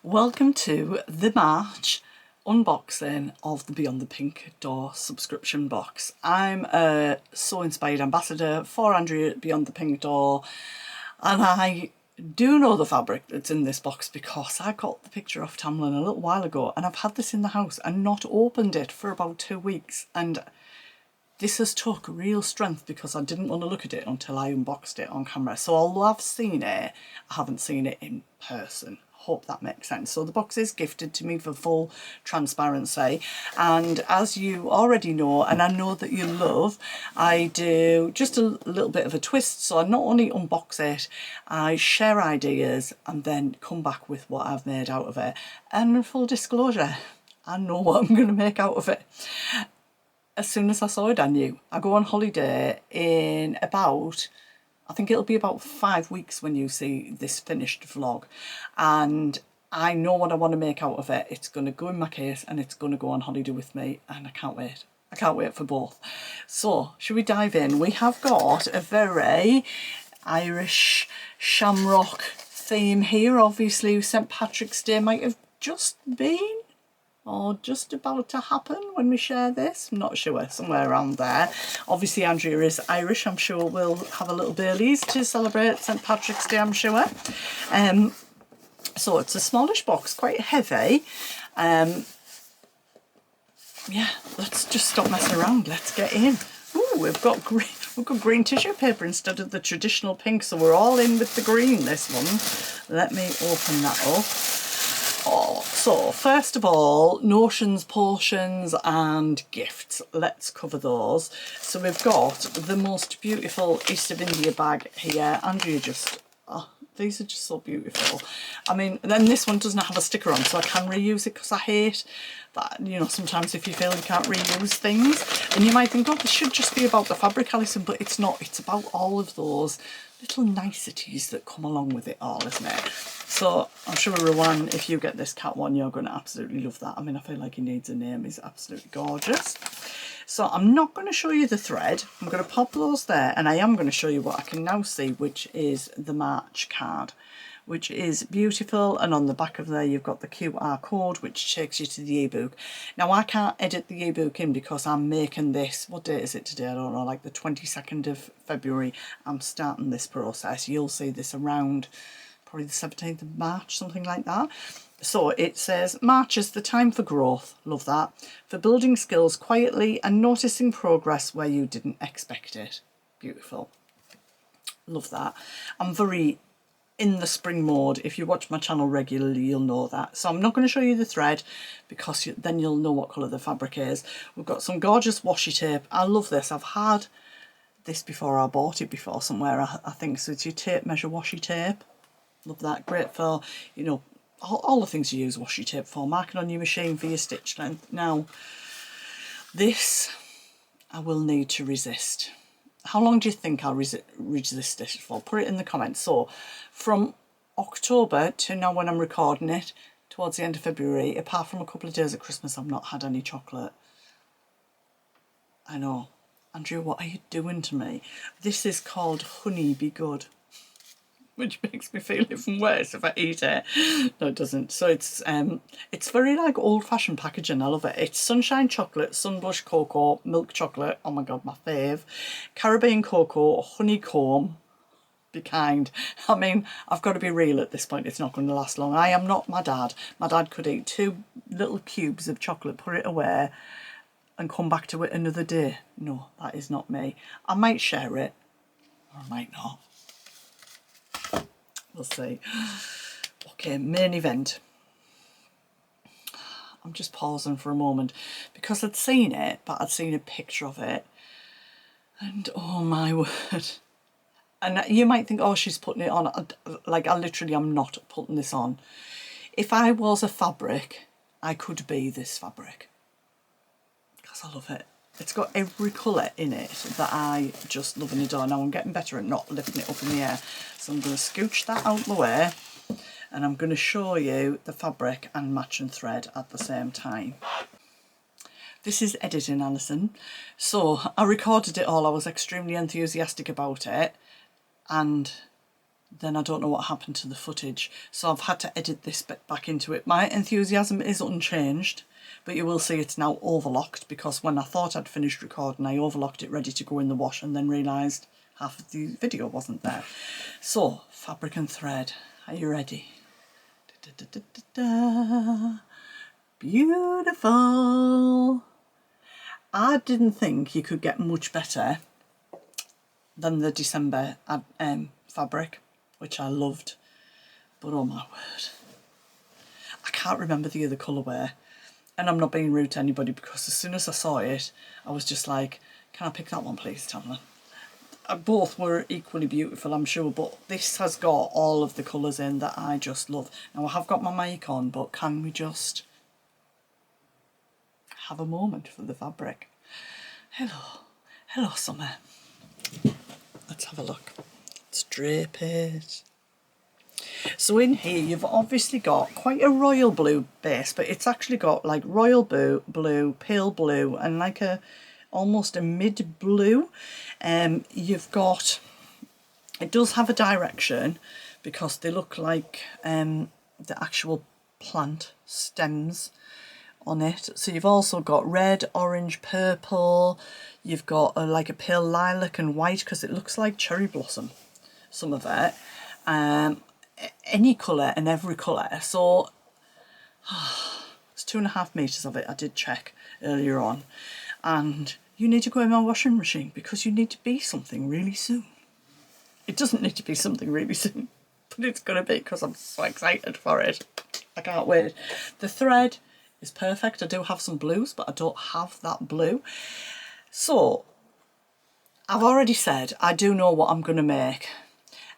Welcome to the March unboxing of the Beyond the Pink Door subscription box. I'm a So Inspired ambassador for Andrea Beyond the Pink Door, and I do know the fabric that's in this box because I got the picture off Tamlin a little while ago, and I've had this in the house and not opened it for about 2 weeks, and this has took real strength because I didn't want to look at it until I unboxed it on camera. So although I've seen it, I haven't seen it in person. Hope that makes sense. So the box is gifted to me for full transparency, and as you already know, and I know that you love, I do just a little bit of a twist. So I not only unbox it, I share ideas and then come back with what I've made out of it. And full disclosure, I know what I'm going to make out of it. As soon as I saw it, I knew. I go on holiday in about, I think it'll be about 5 weeks when you see this finished vlog, and I know what I want to make out of it. It's going to go in my case and it's going to go on holiday with me, and I can't wait. I can't wait for both. So, should we dive in? We have got a very Irish shamrock theme here. Obviously, St. Patrick's Day might have just been, or just about to happen when we share this. I'm not sure, somewhere around there. Obviously Andrea is Irish. I'm sure we'll have a little Baileys to celebrate St. Patrick's Day, I'm sure. So it's a smallish box, quite heavy. Yeah, let's just stop messing around. Let's get in. Ooh, we've got green tissue paper instead of the traditional pink, so we're all in with the green this one. Let me open that up. Oh, so first of all, notions, portions and gifts. Let's cover those. So we've got the most beautiful East of India bag here. Andrea just, oh, these are just so beautiful. I mean, then this one doesn't have a sticker on, so I can reuse it because I hate that, you know, sometimes if you feel you can't reuse things. And you might think, oh, this should just be about the fabric, Alison, but it's not. It's about all of those little niceties that come along with it all, isn't it? So I'm sure, Rowan, if you get this cat one, you're going to absolutely love that. I mean, I feel like he needs a name. He's absolutely gorgeous. So I'm not going to show you the thread. I'm going to pop those there, and I am going to show you what I can now see, which is the March card, which is beautiful. And on the back of there, you've got the QR code, which takes you to the ebook. Now, I can't edit the ebook in because I'm making this, what date is it today? I don't know, like the 22nd of February. I'm starting this process. You'll see this around probably the 17th of March, something like that. So it says, March is the time for growth, love that, for building skills quietly and noticing progress where you didn't expect it. Beautiful. Love that. I'm very in the spring mode. If you watch my channel regularly, you'll know that. So I'm not going to show you the thread because then you'll know what colour the fabric is. We've got some gorgeous washi tape. I love this. I've had this before. I bought it before somewhere, I think. So it's your tape measure washi tape. Love that. Great for, you know, all the things you use washi tape for. Marking on your machine for your stitch length. Now, this I will need to resist. How long do you think I'll resist this for? Put it in the comments. So, from October to now when I'm recording it, towards the end of February, apart from a couple of days at Christmas, I've not had any chocolate. I know. Andrew, what are you doing to me? This is called Honey Be Good, which makes me feel even worse if I eat it. No, it doesn't. So it's very like old-fashioned packaging. I love it. It's sunshine chocolate, sunbush cocoa, milk chocolate. Oh my god, my fave. Caribbean cocoa, honeycomb. Be kind. I mean, I've got to be real at this point. It's not going to last long. I am not my dad. My dad could eat 2 little cubes of chocolate, put it away, and come back to it another day. No, that is not me. I might share it, or I might not. We'll see. Okay, main event. I'm just pausing for a moment because I'd seen it, but I'd seen a picture of it. And oh my word. And you might think, oh, she's putting it on. Like, I literally am not putting this on. If I was a fabric, I could be this fabric. Because I love it. It's got every colour in it that I just love and adore. Now I'm getting better at not lifting it up in the air. So I'm going to scooch that out of the way, and I'm going to show you the fabric and matching thread at the same time. This is editing, Alison. So I recorded it all. I was extremely enthusiastic about it, and then I don't know what happened to the footage. So I've had to edit this bit back into it. My enthusiasm is unchanged, but you will see it's now overlocked, because when I thought I'd finished recording, I overlocked it ready to go in the wash and then realised half of the video wasn't there. So, fabric and thread, are you ready? Da, da, da, da, da. Beautiful. I didn't think you could get much better than the December fabric, which I loved, but oh my word, I can't remember the other colourway, and I'm not being rude to anybody, because as soon as I saw it I was just like, can I pick that one please, Tamlin? Both were equally beautiful, I'm sure, but this has got all of the colours in that I just love. Now I have got my mic on, but can we just have a moment for the fabric? Hello summer. Let's have a look. Let's drape it. So in here you've obviously got quite a royal blue base, but it's actually got like royal blue, pale blue, and like almost a mid blue. You've got, it does have a direction because they look like the actual plant stems on it. So you've also got red, orange, purple. You've got like a pale lilac and white, because it looks like cherry blossom, some of it. Any colour and every colour. So it's 2.5 meters of it, I did check earlier on, and you need to go in my washing machine because you need to be something really soon. It doesn't need to be something really soon, but it's gonna be, because I'm so excited for it. I can't wait. The thread is perfect. I do have some blues, but I don't have that blue. So I've already said I do know what I'm going to make,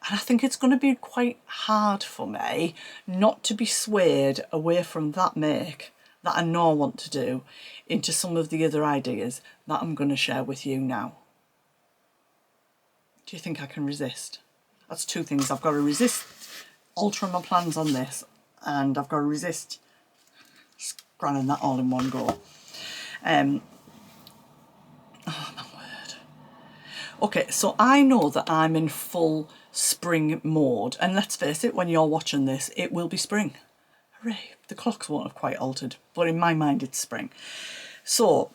and I think it's going to be quite hard for me not to be swayed away from that make that I know I want to do into some of the other ideas that I'm going to share with you now. Do you think I can resist? That's two things. I've got to resist altering my plans on this, and I've got to resist scranning that all in one go. Oh my word. Okay, so I know that I'm in full spring mode, and let's face it, when you're watching this it will be spring. Hooray, the clocks won't have quite altered, but in my mind it's spring. So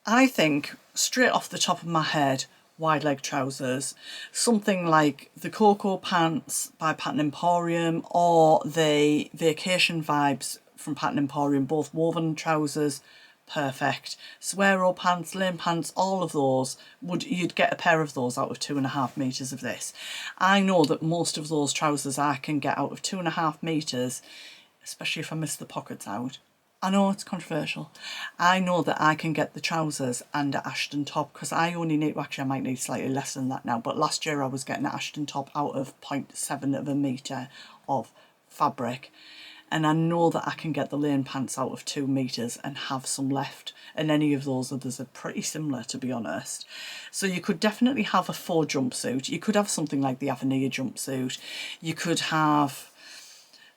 I think straight off the top of my head, wide leg trousers, something like the Cocoa Pants by Pattern Emporium, or the Vacation Vibes from Pattern Emporium, both woven trousers, perfect. Suero pants, lane pants, all of those, you'd get a pair of those out of 2.5 meters of this. I know that most of those trousers I can get out of 2.5 meters, especially if I miss the pockets out. I know it's controversial. I know that I can get the trousers and an Ashton top, because I only need, actually I might need slightly less than that now, but last year I was getting an Ashton top out of 0.7 of a metre of fabric. And I know that I can get the lane pants out of 2 meters and have some left. And any of those others are pretty similar, to be honest. So you could definitely have a 4 jumpsuit. You could have something like the Avenir jumpsuit. You could have,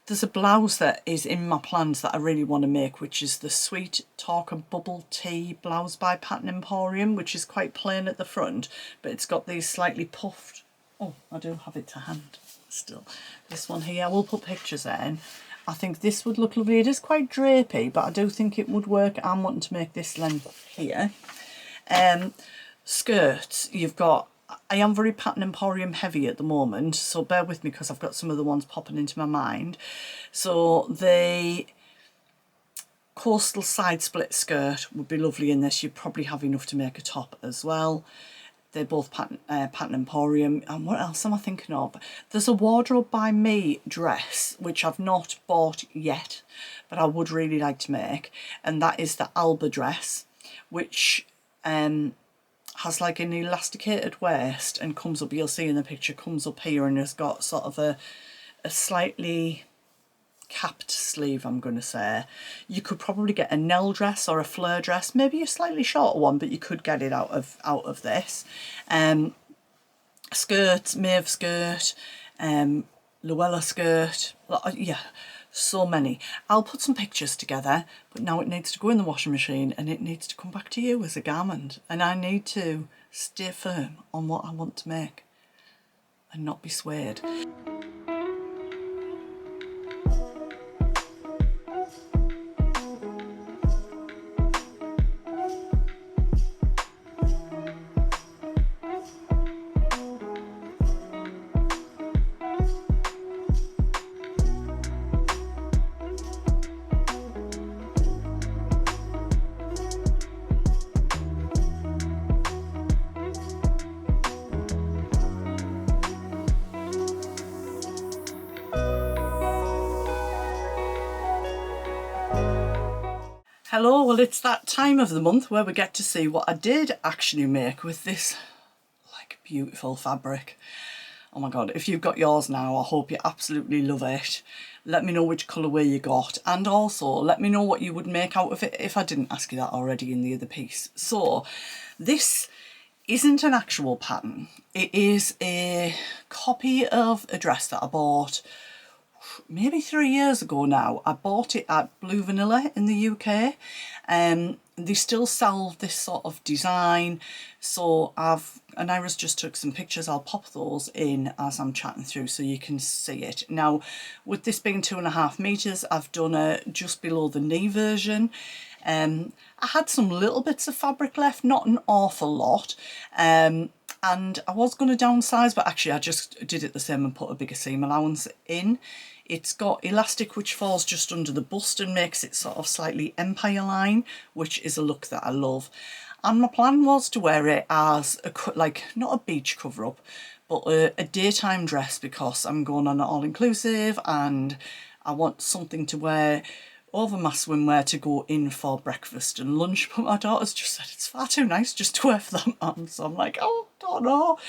there's a blouse that is in my plans that I really want to make, which is the Sweet Talker Bubble Tea blouse by Pattern Emporium, which is quite plain at the front, but it's got these slightly puffed, oh, I do have it to hand still. This one here, I will put pictures in. I think this would look lovely. It is quite drapey, but I do think it would work. I'm wanting to make this length here. Skirts, you've got, I am very Pattern Emporium heavy at the moment, so bear with me because I've got some of the ones popping into my mind. So the coastal side split skirt would be lovely in this. You'd probably have enough to make a top as well. They're both Pattern Emporium. And what else am I thinking of? There's a Wardrobe by Me dress, which I've not bought yet, but I would really like to make. And that is the Alba dress, which has like an elasticated waist and comes up, you'll see in the picture, comes up here and has got sort of a slightly capped sleeve, I'm going to say. You could probably get a Nell dress or a flare dress, maybe a slightly shorter one, but you could get it out of this. Skirts, Maeve skirt, Luella skirt, yeah, so many. I'll put some pictures together, but now it needs to go in the washing machine and it needs to come back to you as a garment, and I need to stay firm on what I want to make. and not be swayed. Hello, well it's that time of the month where we get to see what I did actually make with this like beautiful fabric. Oh my god, if you've got yours now, I hope you absolutely love it. Let me know which colourway you got, and also let me know what you would make out of it if I didn't ask you that already in the other piece. So this isn't an actual pattern. It is a copy of a dress that I bought maybe 3 years ago now. I bought it at Blue Vanilla in the UK. They still sell this sort of design, so and Iris just took some pictures. I'll pop those in as I'm chatting through so you can see it. Now, with this being 2.5 meters, I've done a just below the knee version. I had some little bits of fabric left, not an awful lot, and I was going to downsize, but actually I just did it the same and put a bigger seam allowance in. It's got elastic which falls just under the bust and makes it sort of slightly empire line, which is a look that I love. And my plan was to wear it as a, like, not a beach cover up, but a daytime dress, because I'm going on an all-inclusive and I want something to wear over my swimwear to go in for breakfast and lunch. But my daughter's just said it's far too nice just to wear for that, mum. So I'm like, oh, don't know.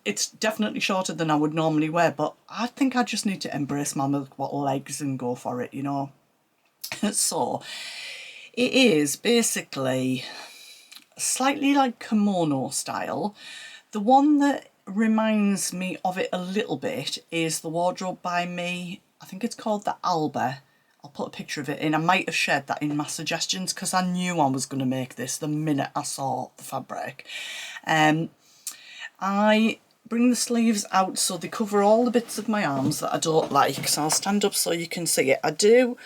It's definitely shorter than I would normally wear, but I think I just need to embrace my milk bottle legs and go for it, you know. So it is basically slightly like kimono style. The one that reminds me of it a little bit is the Wardrobe by Me. I think it's called the Alba. I'll put a picture of it in. I might have shared that in my suggestions because I knew I was going to make this the minute I saw the fabric. I bring the sleeves out so they cover all the bits of my arms that I don't like. So I'll stand up so you can see it. I do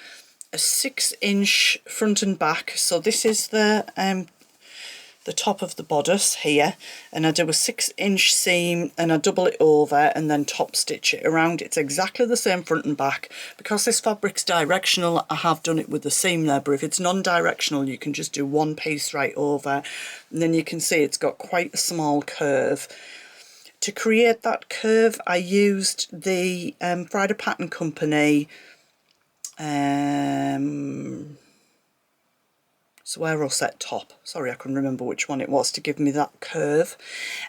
a 6-inch front and back. So this is the top of the bodice here, and I do a 6-inch seam and I double it over and then top stitch it around. It's exactly the same front and back. Because this fabric's directional, I have done it with the seam there, but if it's non-directional you can just do one piece right over, and then you can see it's got quite a small curve. To create that curve I used the Friday Pattern Company Swear or Set top. Sorry, I couldn't remember which one it was to give me that curve.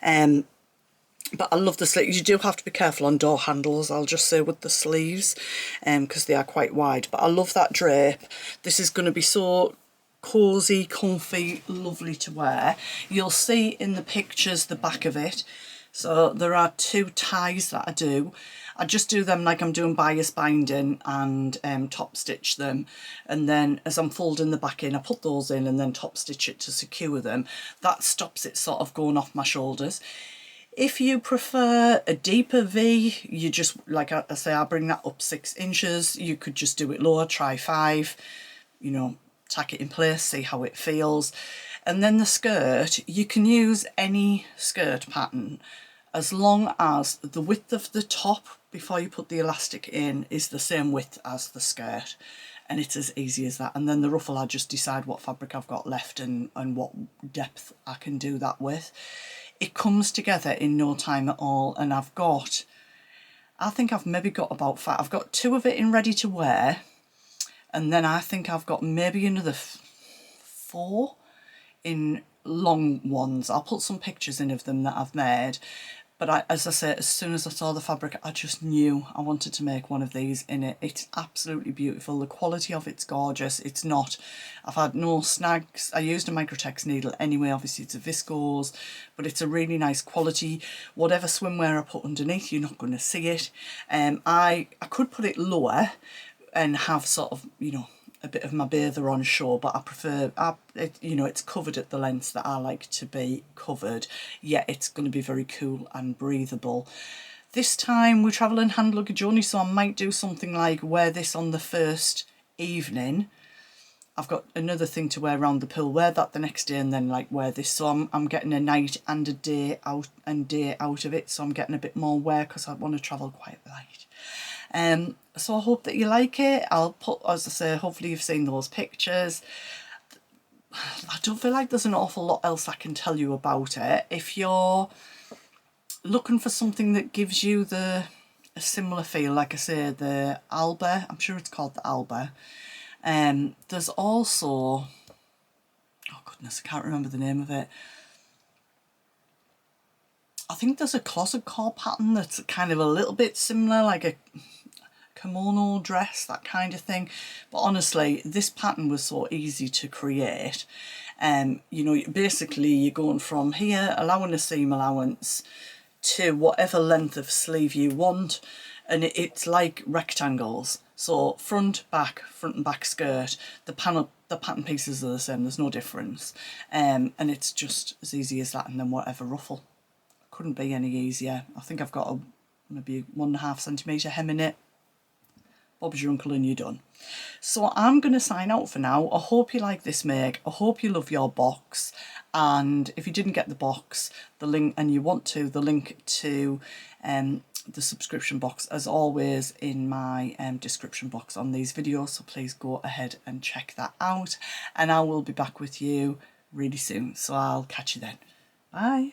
But I love the sleeves. You do have to be careful on door handles, I'll just say, with the sleeves, because they are quite wide. But I love that drape. This is going to be so cosy, comfy, lovely to wear. You'll see in the pictures the back of it. So there are 2 ties that I do. I just do them like I'm doing bias binding and top stitch them, and then as I'm folding the back in I put those in and then top stitch it to secure them. That stops it sort of going off my shoulders. If you prefer a deeper V, you just, like I say, I bring that up 6 inches. You could just do it lower, try 5, you know, tack it in place, see how it feels. And then the skirt, you can use any skirt pattern as long as the width of the top before you put the elastic in is the same width as the skirt, and it's as easy as that. And then the ruffle, I just decide what fabric I've got left and what depth I can do that with. It comes together in no time at all, and I think I've maybe got about 5. I've got 2 of it in ready to wear, and then I think I've got maybe another 4 in long ones. I'll put some pictures in of them that I've made. But as I say, as soon as I saw the fabric, I just knew I wanted to make one of these in it. It's absolutely beautiful. The quality of it's gorgeous. It's not, I've had no snags. I used a Microtex needle anyway. Obviously it's a viscose, but it's a really nice quality. Whatever swimwear I put underneath, you're not going to see it. I could put it lower and have sort of, you know, a bit of my bather on show, but I prefer, you know, it's covered at the lengths that I like to be covered, yet it's going to be very cool and breathable. This time we're travelling hand luggage only, so I might do something like wear this on the first evening. I've got another thing to wear around the pool, wear that the next day, and then like wear this. So I'm getting a night and a day out of it. So I'm getting a bit more wear because I want to travel quite light. So I hope that you like it. I'll put, as I say, hopefully you've seen those pictures. I don't feel like there's an awful lot else I can tell you about it. If you're looking for something that gives you a similar feel, like I say, the Alba, I'm sure it's called the Alba. There's also, oh goodness, I can't remember the name of it. I think there's a closet core pattern that's kind of a little bit similar, like a kimono dress, that kind of thing. But honestly, this pattern was so easy to create. You know, basically you're going from here, allowing a seam allowance, to whatever length of sleeve you want, and it's like rectangles. So front and back skirt, the pattern pieces are the same, there's no difference, and it's just as easy as that. And then whatever ruffle, couldn't be any easier. I think I've got maybe 1.5 centimetre hem in it. Bob's your uncle and you're done. So I'm going to sign out for now. I hope you like this make. I hope you love your box. And if you didn't get the box, the link, and you want to, the link to the subscription box, as always, in my description box on these videos. So please go ahead and check that out. And I will be back with you really soon. So I'll catch you then. Bye.